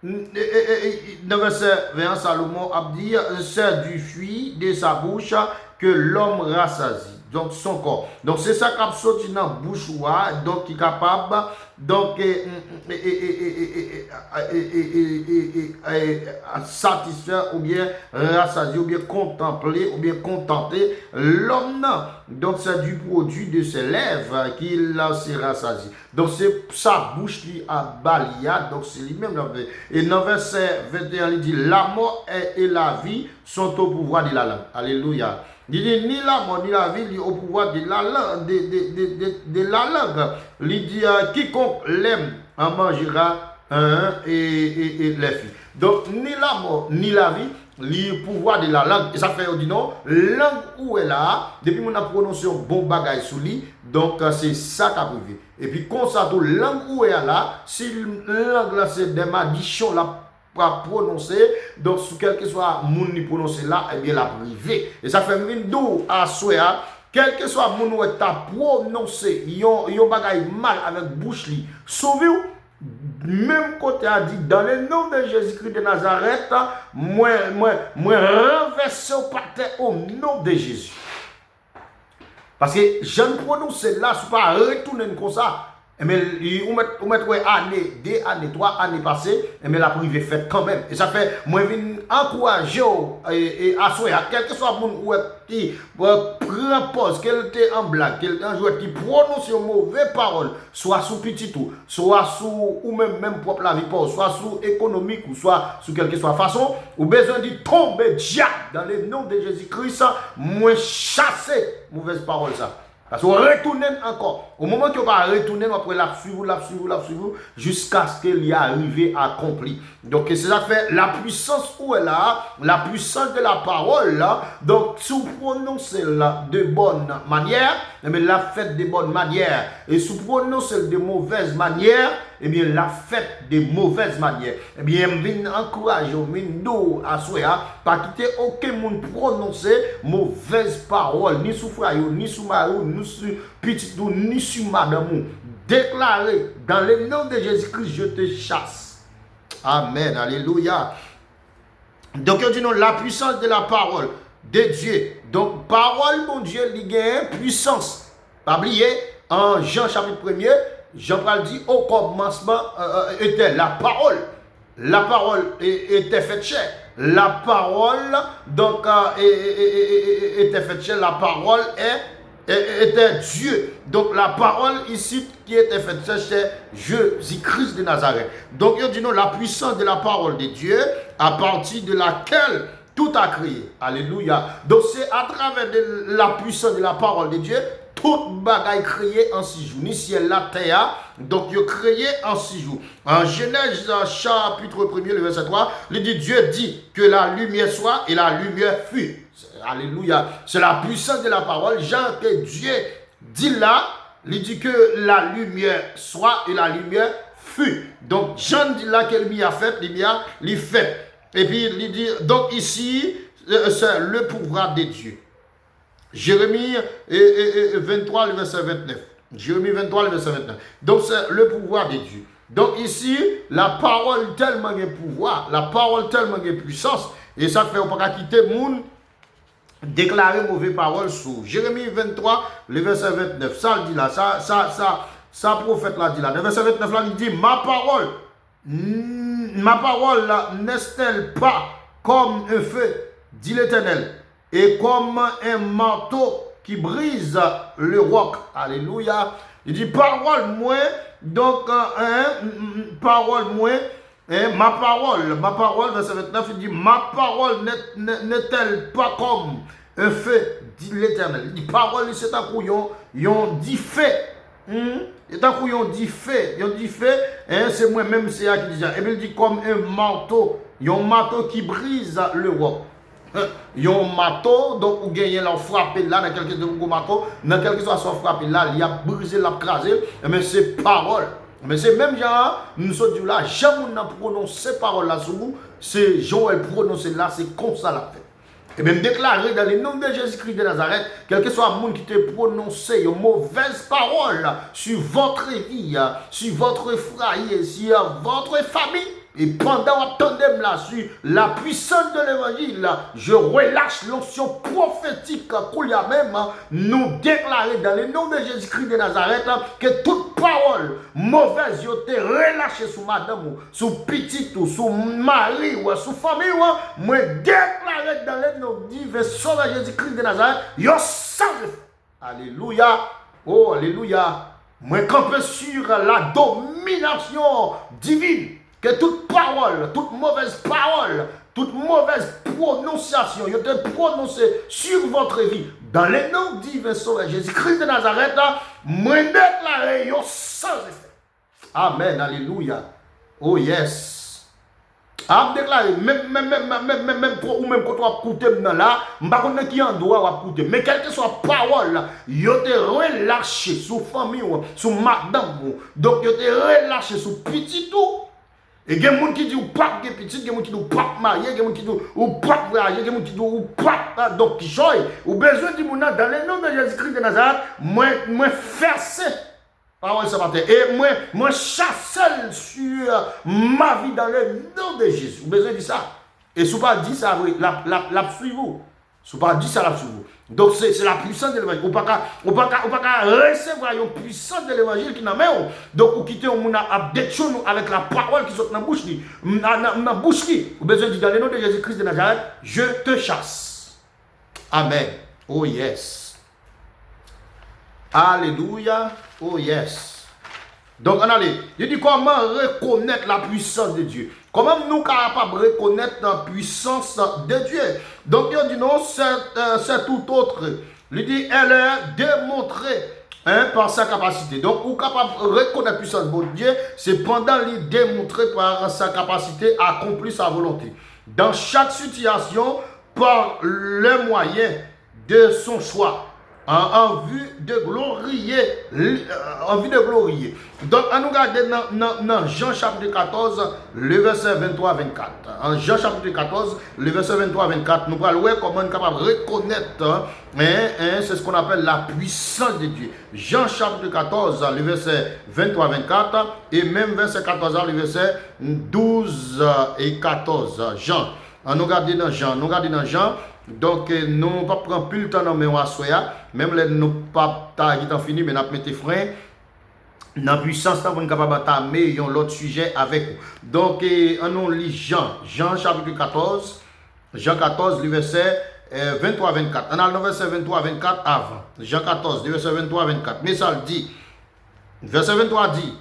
Dans le verset 20, Salomon a dit, c'est du fruit de sa bouche que l'homme rassasie. Donc, son corps. Donc, c'est ça qui a sorti dans la bouche, donc qui est capable, donc, satisfaire, ou bien rassasier, ou bien contempler, ou bien contenter l'homme. Donc, c'est du produit de ses lèvres qu'il se rassasie. Donc, c'est sa bouche qui a balayé, donc c'est lui-même. Et dans le verset 21, il dit, la mort et la vie sont au pouvoir de la langue. Alléluia. Il dit, ni la mort ni la vie, il est au pouvoir de la langue. De la langue. Il dit, quiconque l'aime en mangera et les filles. Donc, ni la mort ni la vie, le pouvoir de la langue. Et ça fait, on dit non, langue où elle a, depuis qu'on a prononcé un bon bagage sous lui, donc c'est ça qui a privé. Et puis, quand ça, langue où elle a là, si langue là, c'est des malédictions là, pas prononcer, donc quel que soit moun ni prononcer là, eh bien la privé. Et ça fait une dou à souhait, quel que soit moun ou ta prononcé, yon bagay mal avec bouche li, sauvez-vous. Même côté a dit, dans le nom de Jésus-Christ de Nazareth, moi renverse au patin au nom de Jésus. Parce que je ne prononce là, je ne pas retourner comme ça. Mais on met année, 2 années, 3 années passées, mais la privée fait quand même. Et ça fait, moi, je viens encourager et assurer, quel que soit le monde qui prend pause, qu'elle était en blague, qu'elle était en jouet, qui prononce une mauvaise parole, soit sous petit tout, soit sous, ou même propre la vie, soit sous économique, ou soit sous quelque soit façon, ou besoin de tomber diable dans le nom de Jésus-Christ, moi chasser mauvaise parole ça. Parce qu'on retourne encore. Au moment qu'on va retourner, on va la suivre, jusqu'à ce qu'il y arrive accompli. Donc, c'est ça fait la puissance où elle a, la puissance de la parole là. Donc, si vous prononcez là de bonne manière, mais la faites de bonne manière. Et si vous prononcez de mauvaise manière, eh bien, la faites de mauvaise manière. Eh bien, je viens encourager, je viens à souhaiter, pas quitter aucun monde prononcer mauvaise parole, ni sous frère, ni sous marou, ni sous petit, ni sous madame. Déclaré dans le nom de Jésus-Christ, je te chasse. Amen. Alléluia. Donc, on dit non, la puissance de la parole de Dieu. Donc, parole, mon Dieu, il y a une puissance. Pas oublier, en Jean chapitre 1er, Jean-Paul dit, au commencement était la parole. La parole était faite chair. La parole, donc, était faite chair. La parole était Dieu. Donc, la parole ici qui était faite chair, c'est Jésus-Christ de Nazareth. Donc, il dit non, la puissance de la parole de Dieu, à partir de laquelle tout a créé. Alléluia. Donc, c'est à travers la puissance de la parole de Dieu, tout bagaille créé en 6 jours. Ni ciel, la terre, donc il créé en 6 jours. En Genèse chapitre 1er, le verset 3, il dit, Dieu dit que la lumière soit et la lumière fut. Alléluia. C'est la puissance de la parole. Jean que Dieu dit là, il dit que la lumière soit et la lumière fut. Donc Jean dit là que lumière fait, lumière il fait. Et puis il dit, donc ici, c'est le pouvoir de Dieu. Jérémie 23, le verset 29. Jérémie 23, le verset 29. Donc, c'est le pouvoir de Dieu. Donc, ici, la parole tellement de pouvoir, la parole tellement de puissance, et ça fait pas quitter le monde, déclarer mauvaise parole sur Jérémie 23, le verset 29. Ça, le dit là, ça, prophète l'a dit là. Le verset 29, là, il dit, ma parole là, n'est-elle pas comme un feu, dit l'Éternel, et comme un manteau qui brise le roc. Alléluia. Il dit, parole moi, donc, parole moi, ma parole, verset 29, il dit, ma parole n'est-elle pas comme un feu, dit l'Éternel. Il dit, parole, c'est un couillon, yon dit fait. C'est un couillon dit fait, c'est moi-même, c'est à qui dit ça. Et puis il dit, comme un manteau, yon manteau qui brise le roc. yon marteau, donc ou gagne la frapper là, dans quelque chose de marteau, dans quelque chose soit frappé là, il a brisé, il a crasé, mais c'est parole. Mais c'est même genre, nous sommes là, jamais on a prononcé parole là sur vous, c'est Joël prononcé là, c'est comme ça la fait. Et même déclarer dans le nom de Jésus-Christ de Nazareth, quel que soit le monde qui te prononcé une mauvaise parole sur votre vie, sur votre foyer, sur votre famille, et pendant attendez là sur la puissance de l'évangile, je relâche l'onction prophétique qu'il y a même, nous déclarer dans le nom de Jésus-Christ de Nazareth que toute parole mauvaise yo te relâché sur madame, sur petite, sur mari ou sur famille, moi déclarer dans le nom divin sauveur Jésus-Christ de Nazareth, yo sans effet. Alléluia. Oh, alléluia. Moi campe sur la domination divine. Que toute parole, toute mauvaise prononciation, il te prononcée sur votre vie, dans le nom divin sauveur Jésus-Christ de Nazareth, moi déclaré sans effet. Amen, alléluia. Oh yes. A déclaré, même quand tu as écouté là, je ne sais pas qui en doit écouter, mais quelle que soit parole, yo te relâché sur famille, sur madame, donc yo te relâché sur petit tout. Et il y a des gens qui disent ou pas de petit, il y a des gens qui disent ou pas marié, il y a des gens qui disent ou pas voyager, il y a des gens qui disent ou pas donc qui joie. Ou besoin de monde dans le nom de Jésus-Christ de Nazareth, moi verser parole ce matin et moi chasser sur ma vie dans le nom de Jésus. Ou besoin de ça. Et si vous pas dit ça, la suivez-vous. Si vous pas dit ça, la suivez-vous. Donc c'est la puissance de l'évangile. Ou pas recevoir une puissance de l'évangile qui n'a pas. Donc vous quittez avec la parole qui sort dans la bouche. Dans la bouche. Vous besoin de dire dans le nom de Jésus-Christ de Nazareth, je te chasse. Amen. Oh yes. Alléluia. Oh yes. Donc on allait. Je dis comment reconnaître la puissance de Dieu. Comment nous sommes capables de reconnaître la puissance de Dieu? Donc, il dit non, c'est tout autre. Il dit, elle est démontrée par sa capacité. Donc, vous êtes capable de reconnaître la puissance de Dieu, c'est pendant qu'il démontré par sa capacité à accomplir sa volonté. Dans chaque situation, par le moyen de son choix. En vue de glorier, Donc, on nous regarde dans Jean chapitre 14, le verset 23-24. En Jean chapitre 14, le verset 23-24, nous allons voir comment on est capable de reconnaître, c'est ce qu'on appelle la puissance de Dieu. Jean chapitre 14, le verset 23-24, et même verset 14, le verset 12 et 14. Jean. On nous regarde dans Jean, donc nous ne pas prendre plus le temps dans mes soya, même les nous pas qui fini mais n'a mettre frein dans puissance pour être capable d'entamer l'autre sujet avec vous. Donc on lit Jean chapitre 14, Jean 14 le verset 23-24. On a le verset 23-24 avant. Jean 14 le verset 23-24. Mais ça le dit. Verset 23 dit.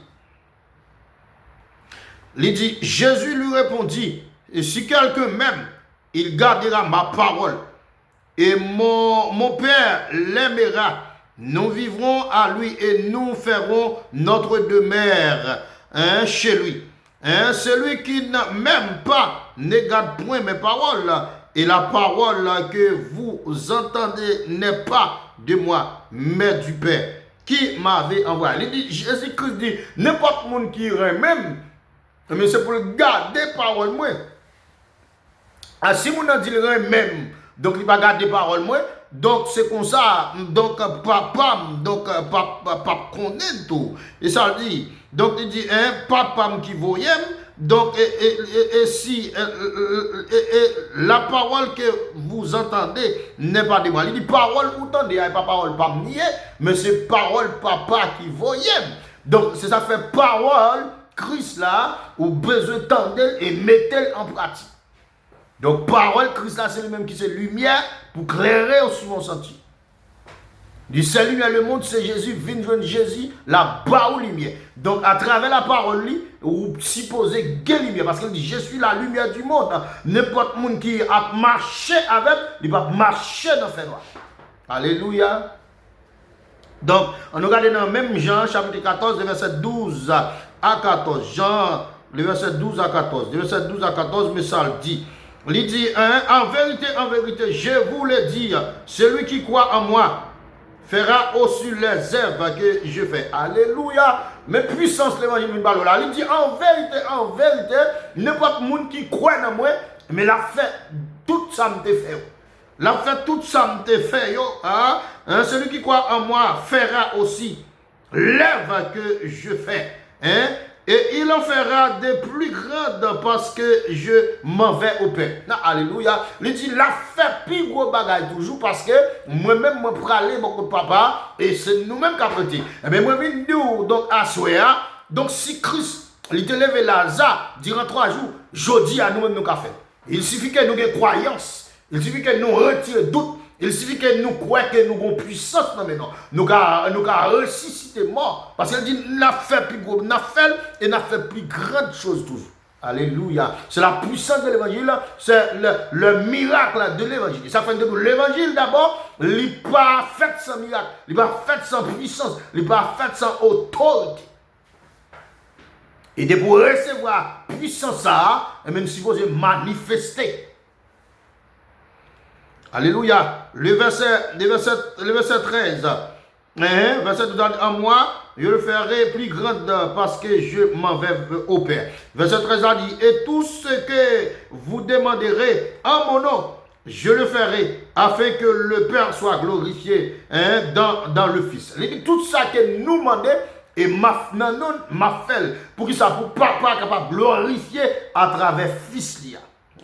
Il dit, Jésus lui répondit, et si quelqu'un m'aime, il gardera ma parole. Et mon Père l'aimera. Nous vivrons à lui et nous ferons notre demeure chez lui. Celui qui ne m'aime pas ne garde point mes paroles. Et la parole que vous entendez n'est pas de moi, mais du Père qui m'avait envoyé. Il dit, Jésus-Christ dit, n'importe monde qui même, mais c'est pour garder parole moi. Si vous n'en dites même, donc il va garder parole moi, donc c'est comme ça, donc papa connaît tout. Et ça dit, donc il dit, papa qui voyait, donc et si la parole que vous entendez n'est pas de moi. Il dit parole vous entendez, il n'y a pas parole pas nier, mais c'est parole papa qui voyait. Donc c'est ça fait parole, Christ là, ou besoin d'entendre et mettre en pratique. Donc, parole, Christ là, c'est lui-même qui c'est lumière pour clairer aussi mon sentier. Du c'est lumière le monde, c'est Jésus, vient joindre Jésus, la bas ou lumière. Donc, à travers la parole, vous supposez quelle lumière, parce qu'il dit, je suis la lumière du monde. N'importe monde qui a marché avec, il va marcher dans le fait droit. Alléluia. Donc, on regarde dans même Jean, chapitre 14, le verset 12 à 14. Jean, le verset 12 à 14. Le verset 12 à 14, mais ça le dit. Il dit, hein, en vérité, je vous le dis, celui qui croit en moi fera aussi les œuvres que je fais. Alléluia. Mais puissance l'évangile de là. Il dit, en vérité, n'importe monde qui croit en moi, mais la fait tout ça me fait. La fait tout ça me fait. Hein? Celui qui croit en moi fera aussi l'œuvre que je fais. Hein? Et il en fera des plus grandes parce que je m'en vais au Père. Alléluia. Il dit, la fait plus gros bagaille toujours parce que moi-même, moi, praler mon papa, et c'est nous-mêmes qui avons prêté. Mais moi, je viens donc à Soya. Donc, si Christ, il te lève Lazare durant 3 jours, je dis à nous-mêmes, nous avons fait. Il suffit que nous ayons croyance. Il suffit que nous retirions doute. Il suffit que nous croyons que nous avons puissance maintenant. Nous avons ressuscité mort. Parce qu'il dit, n'a fait plus gros, n'a fait et n'a fait plus grande chose toujours. Alléluia. C'est la puissance de l'évangile, c'est le miracle de l'évangile. Ça fait que l'évangile d'abord, il n'est pas fait sans miracle, il n'est pas fait sans puissance, il n'est pas fait sans autorité. Et de pour recevoir puissance, et même si vous manifester. Alléluia. Le verset 13. Verset 12, en moi, je le ferai plus grande parce que je m'en vais au Père. Verset 13 a dit, et tout ce que vous demanderez en mon nom, je le ferai afin que le Père soit glorifié dans le Fils. Il dit tout ça que nous demandons et m'a fait pour que ça pour papa capable de glorifier à travers Fils.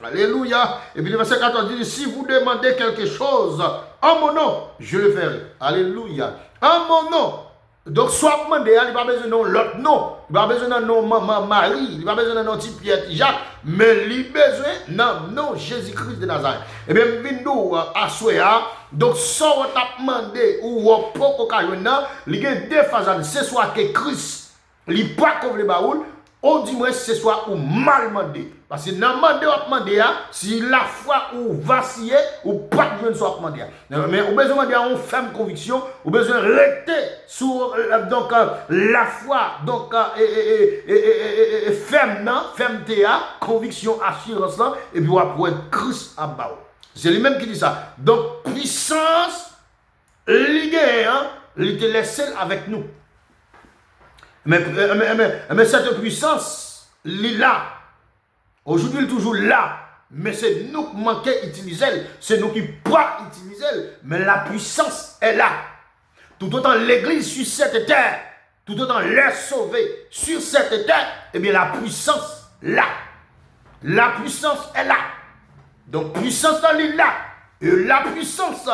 Alléluia. Et puis le verset 14 dit, si vous demandez quelque chose en mon nom, je le ferai. Alléluia. En mon nom. Donc, soit demandé, il n'y a pas besoin de l'autre nom. Il n'y a pas besoin de nom Marie. Il n'y a pas besoin de nom Pierre, Jacques. Mais il y a besoin de nom Jésus-Christ de Nazareth. Et bien, nous à Soya. Donc, soit on t'a demandé ou on peut il y a deux phases. C'est soit que Christ, il n'est pas comme les baouls. Ou du moins, ce soit ou mal demandé. Parce que dans le demandé, si la foi ou vaciller, ou pas de soit demandé. Mais au besoin de une ferme conviction, au besoin de rester sur donc, la foi, donc, fermeté, conviction, assurance, et puis pour être Christ à bas. C'est lui-même qui dit ça. Donc, puissance, il était laissé avec nous. Mais cette puissance, elle est là. Aujourd'hui, elle est toujours là. Mais c'est nous qui manquons d'utiliser. C'est nous qui ne pouvons pas utiliser. Mais la puissance est là. Tout autant l'église sur cette terre, tout autant les sauver sur cette terre, eh bien la puissance est là. La puissance est là. Donc, puissance elle est là. Et la puissance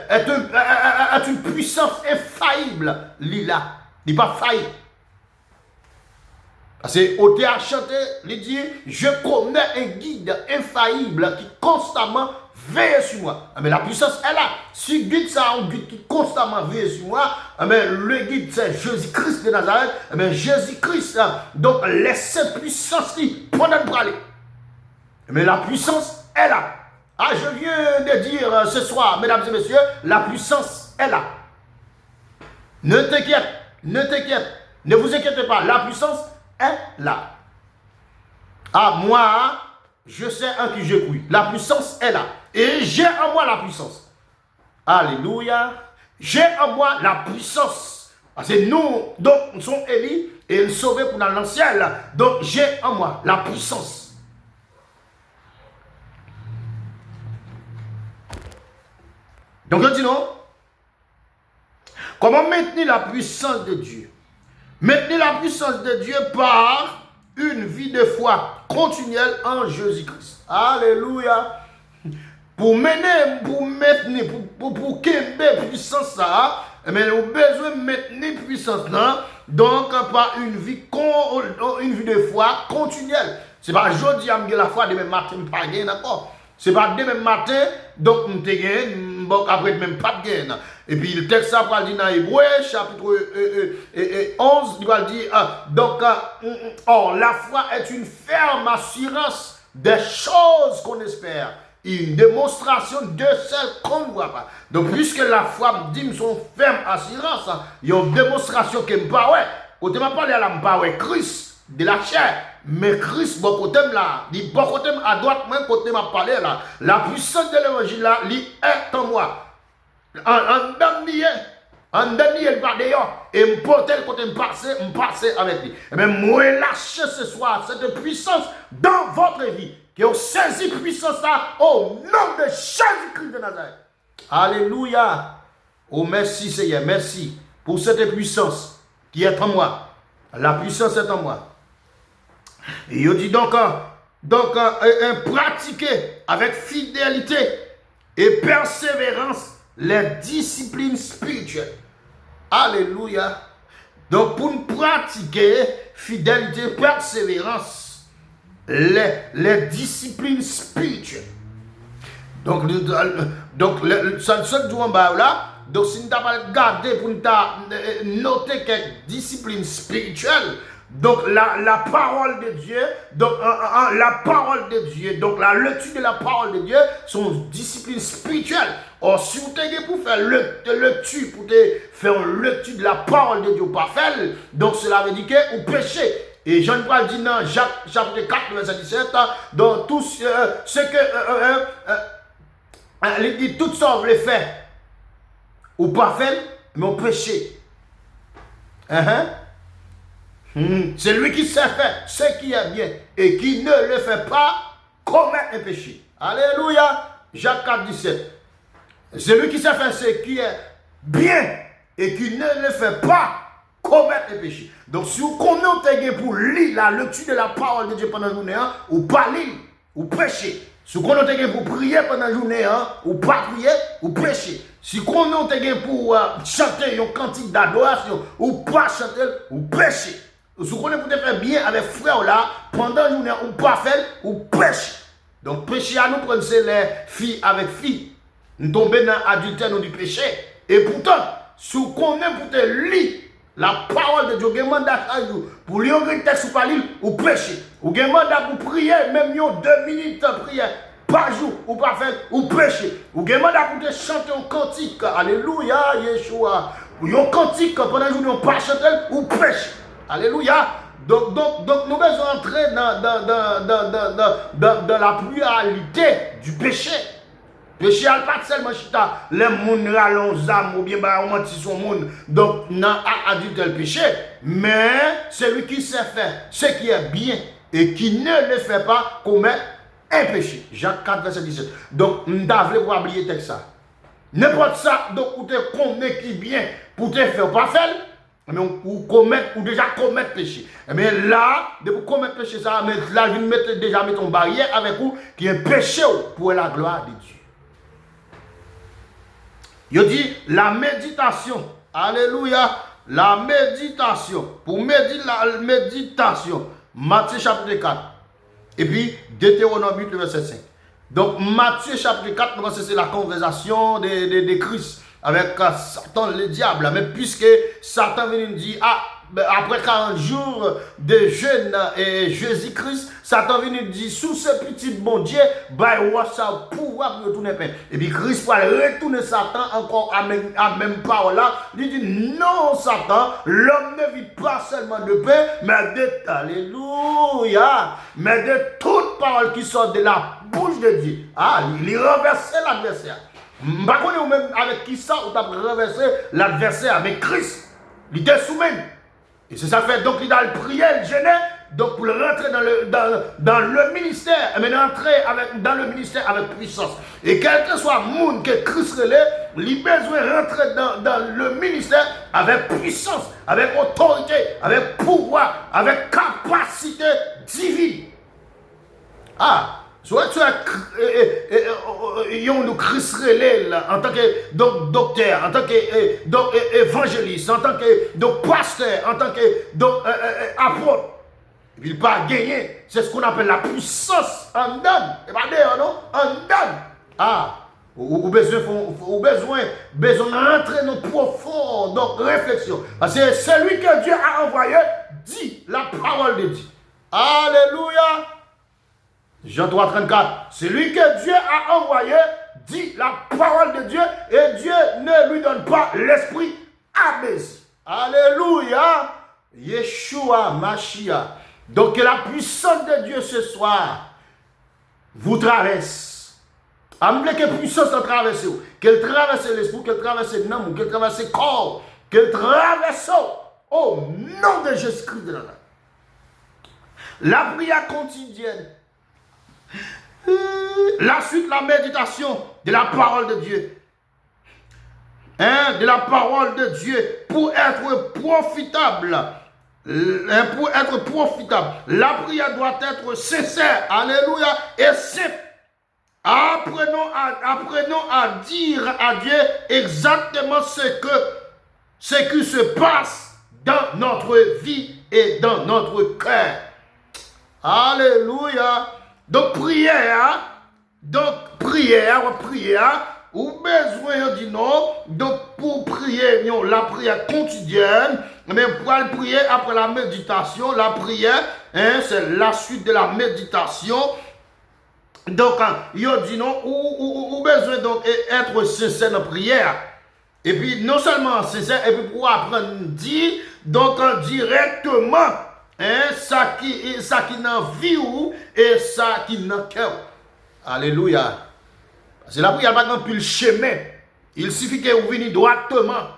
est une puissance infaillible. Elle est là. Il n'est pas failli. Parce que au théâtre chanté, il dit, je connais un guide infaillible qui constamment veille sur moi. Mais la puissance est là. Si le guide, c'est un guide qui constamment veille sur moi, mais le guide, c'est Jésus-Christ de Nazareth. Mais Jésus-Christ, donc laisse cette puissance pendant de parler. Mais la puissance est là. Ah, je viens de dire ce soir, mesdames et messieurs, la puissance est là. Ne t'inquiète. Ne t'inquiète, ne vous inquiétez pas, la puissance est là. Ah, moi, je sais en qui je prie. La puissance est là. Et j'ai en moi la puissance. Alléluia. J'ai en moi la puissance. Parce que nous, donc, nous sommes élus et sauvés pour dans l'ancien. Donc, j'ai en moi la puissance. Donc, je dis non. Comment maintenir la puissance de Dieu? Maintenir la puissance de Dieu par une vie de foi continuelle en Jésus-Christ. Alléluia. Pour maintenir, pour qu'il y ait puissance, ça, mais nous avons besoin de maintenir puissance là, donc par une vie de foi continuelle. Ce n'est pas aujourd'hui, la foi, demain matin, pas gagner, d'accord? Ce n'est pas demain matin, donc nous gagnons, après même pas de gain. Et puis le texte ça va dire dans Hébreu, chapitre 11, il va dire, donc, or la foi est une ferme assurance des choses qu'on espère. Une démonstration de celles qu'on ne voit pas. Donc, puisque la foi me dit son ferme assurance, il y a une démonstration qui me pas ouais. Quand tu m'as parlé à la me pas ouais Christ. de la chair. Mais Christ, bon côté là, dit bon côté à droite, même côté m'a parlé là. La puissance de l'évangile là, il est en moi. En dernier, il va d'ailleurs, et me porter le côté me passer avec lui. Et bien, moi, lâchez ce soir cette puissance dans votre vie. Que vous saisi puissance là au nom de Jésus-Christ de Nazareth. Alléluia. Oh, merci Seigneur, merci pour cette puissance qui est en moi. La puissance est en moi. Et il dit donc pratiquer avec fidélité et persévérance les disciplines spirituelles. Alléluia. Donc pour nous pratiquer fidélité, persévérance, les disciplines spirituelles. Donc ça se dit en bas là. Donc si nous avons gardé pour nous noter quelques disciplines spirituelles, donc la parole de Dieu, donc la parole de Dieu, donc la lecture de la parole de Dieu sont disciplines spirituelles. Or si vous avez pour faire lecture, pour faire une lecture de la parole de Dieu pas faire, donc cela veut dire que vous péchez. Et Jean-Paul dit dans Jacques chapitre 4 verset 17, dans tout ce que il dit tout ça vous le faire ou pas faire, mais on péché. C'est lui qui sait faire ce qui est bien et qui ne le fait pas commet un péché. Alléluia. Jacques 4, 17. C'est lui qui sait faire ce qui est bien et qui ne le fait pas commettre un péché. Donc si vous connaissez pour lire la lecture de la parole de Dieu pendant la journée, ou pas lire, ou pécher. Si vous connaissez pour prier pendant la journée, ou pas prier, ou pécher. Si vous connaissez pour chanter un cantique d'adoration, ou pas chanter, ou pécher. Si vous connaissez pour faire bien avec frère là, pendant la journée, ou pas faire, ou pécher. Donc péché à nous prendre c'est les filles avec filles. Nous tombons dans l'adultère du péché. Et pourtant, si vous connaissez pour te lire la parole de Dieu, vous avez mandat à jour pour lire un texte ou pas lire, ou pécher. Vous avez mandat pour prier, même 2 minutes de prière par jour, ou pas faire, ou pécher. Vous avez mandat pour te chanter un cantique. Alléluia, Yeshua. Ou un cantique pendant la journée, on pas chanter, ou pécher. Alléluia. Donc nous devons entrer dans la pluralité du péché. Péché n'est pas seulement chita, les gens râlent aux âmes ou bien on mentit son monde, donc n'a adulte le péché, mais celui qui sait faire ce qui est bien et qui ne le fait pas commet un péché. Jacques 4, verset 17. Donc, nous devons oublier le texte. N'importe ça, donc, vous te connaissez qui bien pour te faire pas faire, mais ou déjà commettre péché. Mais là, de vous commettre péché, ça, mais là, vous déjà mettre une barrière avec vous qui est péché pour la gloire de Dieu. Il dit la méditation. Alléluia. La méditation. Pour méditer la méditation. Matthieu chapitre 4. Et puis Deutéronome 8, verset 5. Donc Matthieu chapitre 4, c'est la conversation de Christ avec Satan, le diable. Mais puisque Satan vient nous dire, après 40 jours de jeûne et Jésus-Christ, Satan vient nous dire, sous ce petit bon Dieu, bah, ça pouvoir retourner pain. Et puis Christ va retourner Satan encore à même parole là. Il dit, non Satan, l'homme ne vit pas seulement de pain, mais de, alléluia, mais de toute parole qui sort de la bouche de Dieu. Ah, il renverse l'adversaire. Je ne sais pas même avec qui ça, on a renversé l'adversaire, avec Christ. Il était soumis. Et c'est ça fait, donc il a prié, il gênait, donc pour rentrer dans le ministère, et maintenant entrer dans le ministère avec puissance. Et quel que soit le monde que Christ relève, il a besoin de rentrer dans le ministère avec puissance, avec autorité, avec pouvoir, avec capacité divine. Ah! Soit tu as Christ relève en tant que docteur, en tant que évangéliste, en tant que pasteur, en tant que apôtre. Et puis il pas gagner. C'est ce qu'on appelle la puissance en donne. Et pas d'ailleurs, non? En donne. Ah, ou besoin d'entrer dans profonde réflexion. Parce que celui que Dieu a envoyé dit la parole de Dieu. Alléluia. Jean 3, 34. Celui que Dieu a envoyé dit la parole de Dieu et Dieu ne lui donne pas l'esprit abaissé. Alléluia. Yeshua Mashiach. Donc que la puissance de Dieu ce soir vous traverse. Amenez que la puissance a traversé. Qu'elle traverse l'esprit, qu'elle traverse l'âme, qu'elle traverse le corps, qu'elle traverse au nom de Jésus-Christ de Nazareth. La prière quotidienne. La suite, la méditation de la parole de Dieu. De la parole de Dieu pour être profitable. Pour être profitable, la prière doit être sincère. Alléluia. Et simple. Apprenons à dire à Dieu exactement ce qui se passe dans notre vie et dans notre cœur. Alléluia. Donc prière, ou besoin de non, donc pour prier, la prière quotidienne, mais pour prier après la méditation, la prière, c'est la suite de la méditation. Donc, il dit non, ou besoin donc être sincère dans la prière. Et puis, non seulement sincère, et puis pour apprendre dire, donc directement, ça qui n'a vie ou, et ça qui n'a cœur. Alléluia. C'est la prière, pas plus le chemin. Il suffit que vous veniez droitement,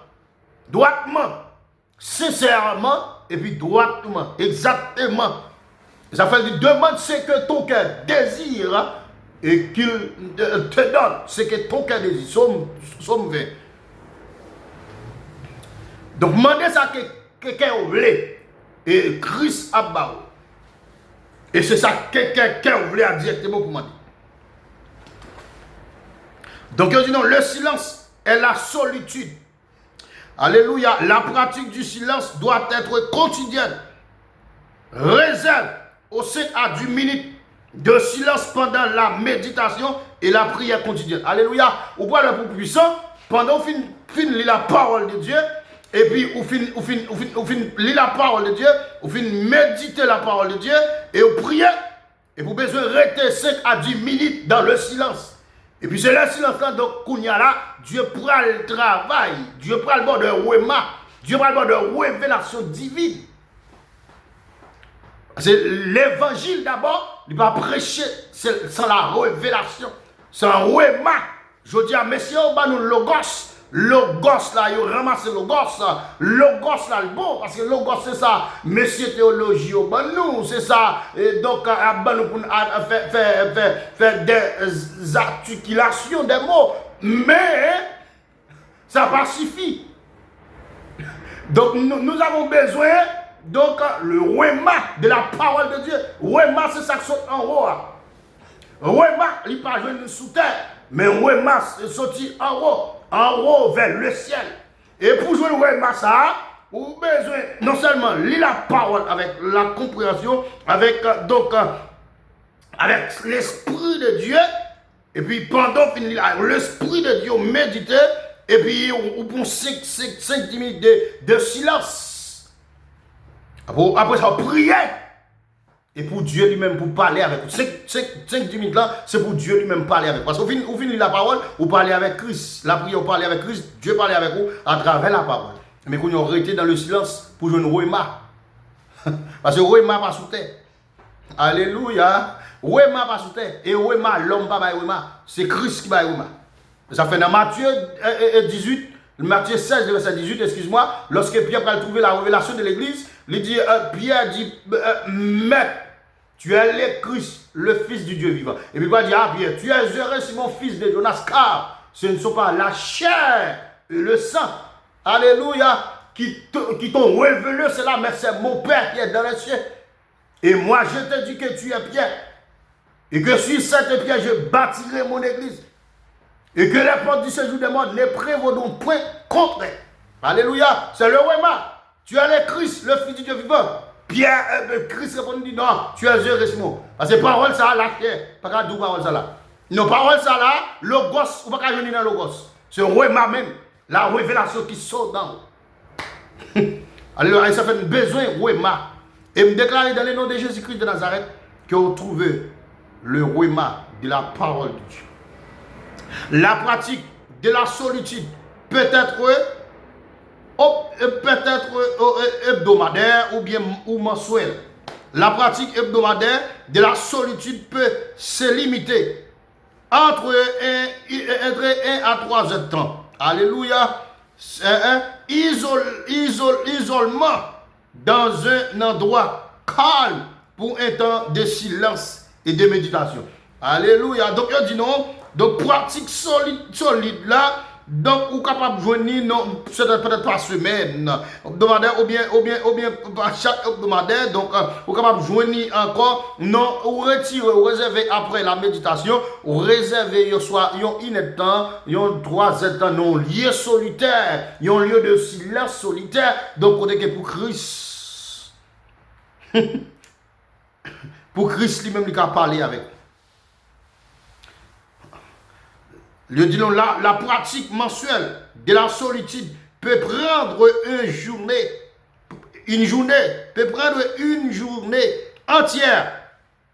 sincèrement, et puis droitement, exactement. Ça fait dire, demande ce que ton cœur désire et qu'il te donne ce que ton cœur désire. Somme 20. Donc, demandez ça que quelqu'un voulait. Et Christ a bas. Et c'est ça que quelqu'un voulait directement pour demander. Donc, je dis non, le silence est la solitude. Alléluia. La pratique du silence doit être quotidienne. Réserve aux 5 à 10 minutes de silence pendant la méditation et la prière quotidienne. Alléluia. Ou pas le plus puissant, pendant que vous lire la parole de Dieu, et puis vous lire la parole de Dieu, vous méditer la parole de Dieu, et vous priez, et vous besoin de rester 5 à 10 minutes dans le silence. Et puis c'est le silence là, donc, là, Dieu prend le travail, Dieu prend le bord de Wema, Dieu prend le bord de révélation divine. C'est l'évangile d'abord, il va prêcher sans la révélation, sans Wema. Je dis à messieurs, on va nous logos. Logos là, il ramasse logos là, le bon, parce que logos c'est ça, messieurs théologie, nous, c'est ça, et donc, nous pour faire des articulations des mots, mais ça pas suffit. Donc, nous avons besoin, donc, le Wema de la parole de Dieu. Wema, c'est ça qui saute en haut. Wema, il n'est pas joué sous terre, mais Wema, c'est sorti en haut vers le ciel. Et pour jouer le Wema, ça, vous avez besoin non seulement lire la parole avec la compréhension, avec l'esprit de Dieu, et puis pendant que l'esprit de Dieu méditer, et puis on prend 5-10 minutes de silence. Après ça, prier. Et pour Dieu lui-même, pour parler avec vous. 5-10 minutes là, c'est pour Dieu lui-même parler avec vous. Parce que vous finissez la parole, vous parlez avec Christ. La prière, vous parlez avec Christ. Dieu parle avec vous à travers la parole. Mais quand vous arrêtez dans le silence pour jouer une Wema. Parce que Wema pas sous terre. Alléluia. Wema pas sous terre. Et Wema, l'homme pas Wema. C'est Christ qui va Wema. Ça fait dans Matthieu 18, Matthieu 16, verset 18, excuse-moi, lorsque Pierre va trouver la révélation de l'église, il dit, Pierre dit, Maître, tu es le Christ, le Fils du Dieu vivant. Et puis il dit, ah Pierre, tu es heureux, Simon, fils de Jonas, car ce ne sont pas la chair et le sang, alléluia, qui t'ont révélé cela, mais c'est mon Père qui est dans les cieux. Et moi, je te dis que tu es Pierre, et que sur cette pierre, je bâtirai mon église. Et que les portes du séjour des morts ne prévaudront point contre elle. Alléluia. C'est le Wema. Tu es le Christ, le Fils du Dieu vivant. Pierre, Christ répondit, non, tu es heureux, Simon. Parce que parole ça là, pas qu'à dire parole ça là. Non, parole ça là, logos, ou pas qu'à venir dans logos. C'est Wema même. La révélation qui sort dans. Alléluia. Ça fait besoin Wema. Et me déclarer dans le nom de Jésus-Christ de Nazareth que vous trouvez le Wema de la parole de Dieu. La pratique de la solitude peut être hebdomadaire ou bien mensuelle. la pratique hebdomadaire de la solitude peut se limiter entre 1 à 3 heures de temps. Alléluia. Isolement dans un endroit calme pour un temps de silence et de méditation. Alléluia. Donc, il dit non. Donc, pratique solide là. Donc, vous êtes capable de joindre, non, peut-être par semaine, hebdomadaire, ou bien chaque hebdomadaire. Donc, vous êtes capable de joindre encore, non, vous retirez, vous réservez après la méditation, vous réservez, soit, une temps, 3 temps, non, lieu solitaire, un lieu de silence solitaire. Donc, on est que pour Christ, pour Christ lui-même, il a parlé avec vous. Le dit non, la pratique mensuelle de la solitude peut prendre une journée entière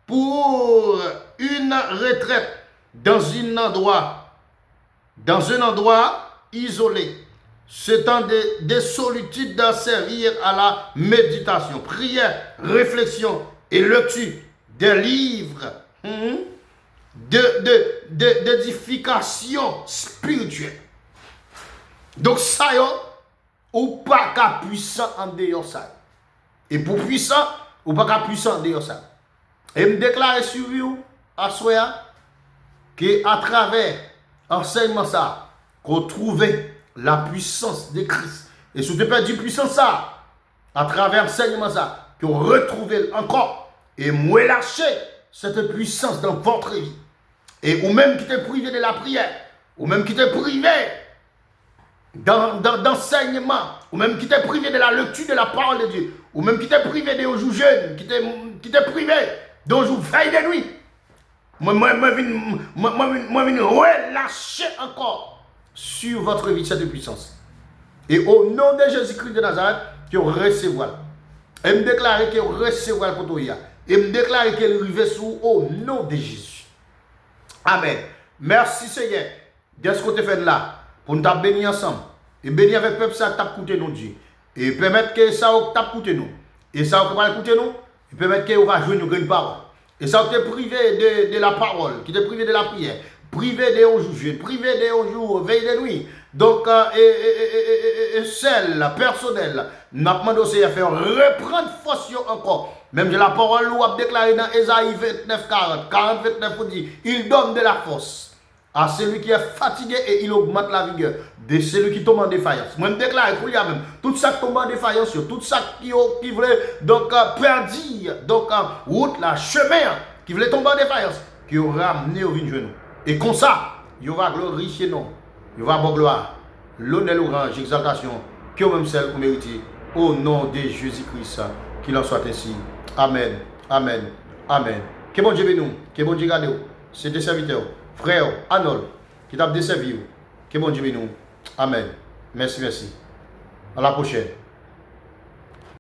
pour une retraite dans un endroit isolé. Ce temps de solitude doit servir à la méditation, prière, réflexion et lecture des livres. D'édification spirituelle. Donc ça ou pas qu'à puissant en dehors ça. Et pour puissant, ou pas qu'à puissant en dehors ça. Et me déclarer sur vous à soya que à travers enseignement ça qu'on trouve la puissance de Christ. Et si tu perds du puissance ça à travers enseignement ça qu'on retrouve encore et moi lâcher cette puissance dans votre vie. Et ou même qui t'est privé de la prière, ou même qui t'est privé d'enseignement, ou même qui t'est privé de la lecture de la parole de Dieu, ou même qui t'est privé de jour jeune, qui t'est privé de jour veille de nuit. Moi, viens relâcher encore sur votre vie cette puissance. Et au nom de Jésus-Christ de Nazareth, que vous recevez. Et me déclarer que vous recevez pour toi. Et me déclarer qu'elle arrive sous au nom de Jésus. Amen. Merci Seigneur de ce que tu fait là pour nous bénir ensemble. Et bénir avec le peuple ça t'a coûté nous Dieu. Et permettre que ça t'a coûté nous. Et ça va coûter nous. Et permettre que vous va jouer une parole. Et ça t'est privé de la parole, qui t'est privé de la prière, privé de jours, privé de jours, veille de nuit. Donc, celle personnelle, nous avons demandé à faire reprendre force encore. Même de la parole où a déclaré dans Ésaïe 29, 40, 29, on dit, il donne de la force à celui qui est fatigué et il augmente la vigueur de celui qui tombe en défaillance. Moi, je déclare qu'il y a même tout ça qui tombe en défaillance, tout ça qui voulait donc perdre, donc route, la chemin, qui voulait tomber en défaillance, qui aura amené au vin genou. Et comme ça, il va glorifier nous, il va avoir gloire, l'honneur, l'orange, l'exaltation, que même celle qu'on mérite, au nom de Jésus-Christ, qu'il en soit ainsi. Amen, amen, amen. Que bon Dieu bénisse, que bon Dieu garde, c'est des serviteurs, frère Arnold, qui t'a desservi. Que bon Dieu bénisse. Amen. Merci, merci. À la prochaine.